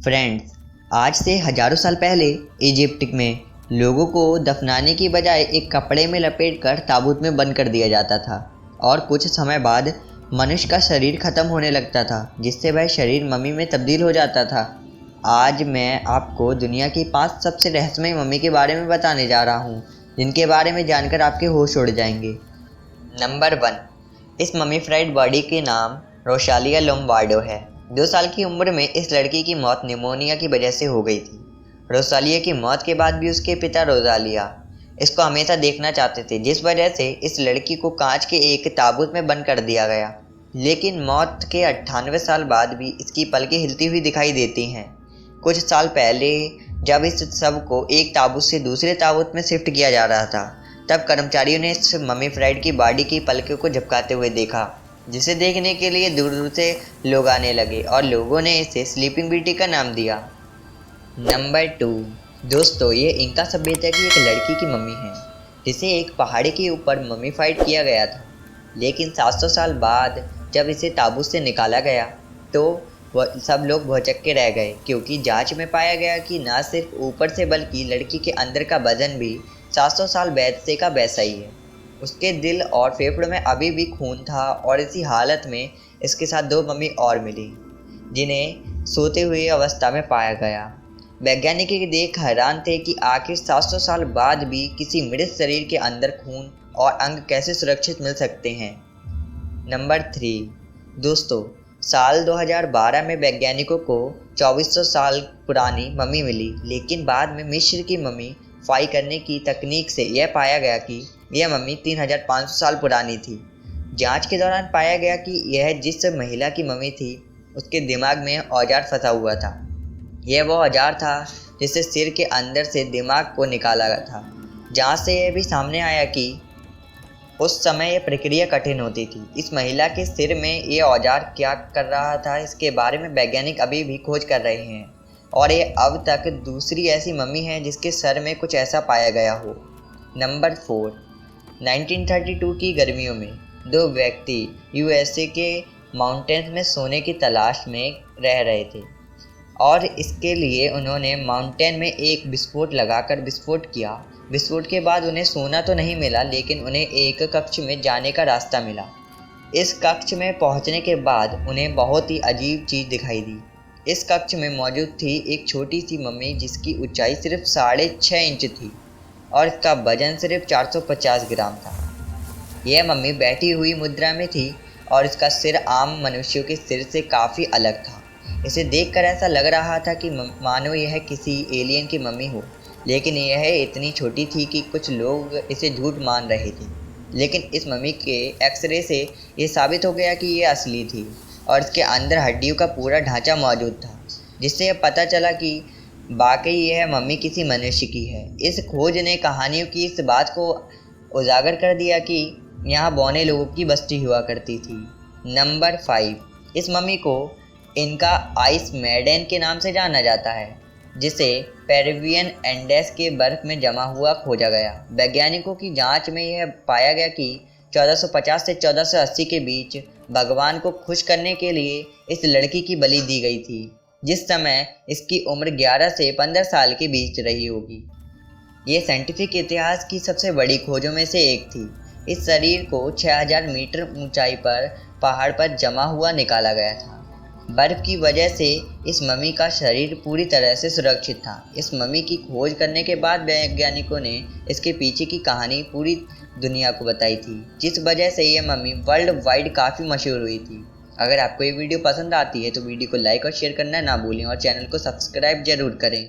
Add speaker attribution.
Speaker 1: Friends, आज से हजारों साल पहले इजिप्ट में लोगों को दफनाने की बजाय एक कपड़े में लपेटकर ताबूत में बंद कर दिया जाता था और कुछ समय बाद मनुष्य का शरीर खत्म होने लगता था, जिससे वह शरीर मम्मी में तब्दील हो जाता था। आज मैं आपको दुनिया की 5 सबसे रहस्यमय मम्मी के बारे में बताने जा रहा हूँ, जिनके बारे में जानकर आपके होश उड़ जाएंगे। नंबर 1, इस मम्मीफ्राइड बॉडी के नाम रोसालिया लोम्बार्डो है। 2 साल की उम्र में इस लड़की की मौत निमोनिया की वजह से हो गई थी। रोसालिया की मौत के बाद भी उसके पिता रोजालिया इसको हमेशा देखना चाहते थे, जिस वजह से इस लड़की को कांच के एक ताबूत में बंद कर दिया गया। लेकिन मौत के 98 साल बाद भी इसकी पलकें हिलती हुई दिखाई देती हैं। कुछ साल पहले जब इस सब को एक ताबूत से दूसरे ताबूत में शिफ्ट किया जा रहा था, तब कर्मचारियों ने इस मम्मीफ्राइड की बॉडी की पलकों को झपकाते हुए देखा, जिसे देखने के लिए दूर दूर से लोग आने लगे और लोगों ने इसे स्लीपिंग ब्यूटी का नाम दिया। नंबर 2, दोस्तों, ये इंका सभ्यता की एक लड़की की मम्मी है, जिसे एक पहाड़ी के ऊपर मम्मीफाइड किया गया था। लेकिन 700 साल बाद जब इसे ताबूत से निकाला गया तो सब लोग भौचक्के रह गए, क्योंकि जांच में पाया गया कि न सिर्फ ऊपर से बल्कि लड़की के अंदर का वजन भी 700 साल वैसे का वैसा ही है। उसके दिल और फेफड़ों में अभी भी खून था और इसी हालत में इसके साथ 2 मम्मी और मिली, जिन्हें सोते हुए अवस्था में पाया गया। वैज्ञानिक देख हैरान थे कि आखिर 700 साल बाद भी किसी मृत शरीर के अंदर खून और अंग कैसे सुरक्षित मिल सकते हैं। नंबर 3, दोस्तों, साल 2012 में वैज्ञानिकों को 2400 साल पुरानी मम्मी मिली, लेकिन बाद में मिस्र की मम्मी फाई करने की तकनीक से यह पाया गया कि यह मम्मी 3500 साल पुरानी थी। जांच के दौरान पाया गया कि यह जिस महिला की मम्मी थी, उसके दिमाग में औजार फंसा हुआ था। यह वो औजार था जिससे सिर के अंदर से दिमाग को निकाला गया था। जांच से यह भी सामने आया कि उस समय यह प्रक्रिया कठिन होती थी। इस महिला के सिर में ये औजार क्या कर रहा था, इसके बारे में वैज्ञानिक अभी भी खोज कर रहे हैं और ये अब तक दूसरी ऐसी मम्मी है जिसके सर में कुछ ऐसा पाया गया हो। नंबर 4, 1932 की गर्मियों में 2 व्यक्ति यूएसए के माउंटेन्स में सोने की तलाश में रह रहे थे और इसके लिए उन्होंने माउंटेन में एक विस्फोट लगाकर विस्फोट किया। विस्फोट के बाद उन्हें सोना तो नहीं मिला, लेकिन उन्हें एक कक्ष में जाने का रास्ता मिला। इस कक्ष में पहुंचने के बाद उन्हें बहुत ही अजीब चीज़ दिखाई दी। इस कक्ष में मौजूद थी एक छोटी सी मम्मी, जिसकी ऊंचाई सिर्फ 6.5 इंच थी और इसका वजन सिर्फ 450 ग्राम था। यह मम्मी बैठी हुई मुद्रा में थी और इसका सिर आम मनुष्यों के सिर से काफ़ी अलग था। इसे देखकर ऐसा लग रहा था कि मानो यह किसी एलियन की मम्मी हो, लेकिन यह इतनी छोटी थी कि कुछ लोग इसे झूठ मान रहे थे। लेकिन इस मम्मी के एक्सरे से ये साबित हो गया कि ये असली थी और इसके अंदर हड्डियों का पूरा ढांचा मौजूद था, जिससे यह पता चला कि वाकई यह मम्मी किसी मनुष्य की है। इस खोज ने कहानियों की इस बात को उजागर कर दिया कि यहाँ बौने लोगों की बस्ती हुआ करती थी। नंबर 5, इस मम्मी को इनका आइस मेडेन के नाम से जाना जाता है, जिसे पेरुवियन एंडेस के बर्फ में जमा हुआ खोजा गया। वैज्ञानिकों की जांच में यह पाया गया कि 1450 से 1480 के बीच भगवान को खुश करने के लिए इस लड़की की बलि दी गई थी, जिस समय इसकी उम्र 11 से 15 साल के बीच रही होगी। ये साइंटिफिक इतिहास की सबसे बड़ी खोजों में से एक थी। इस शरीर को 6000 मीटर ऊंचाई पर पहाड़ पर जमा हुआ निकाला गया था। बर्फ की वजह से इस मम्मी का शरीर पूरी तरह से सुरक्षित था। इस मम्मी की खोज करने के बाद वैज्ञानिकों ने इसके पीछे की कहानी पूरी दुनिया को बताई थी, जिस वजह से ये मम्मी वर्ल्ड वाइड काफ़ी मशहूर हुई थी। अगर आपको ये वीडियो पसंद आती है तो वीडियो को लाइक और शेयर करना ना भूलें और चैनल को सब्सक्राइब जरूर करें।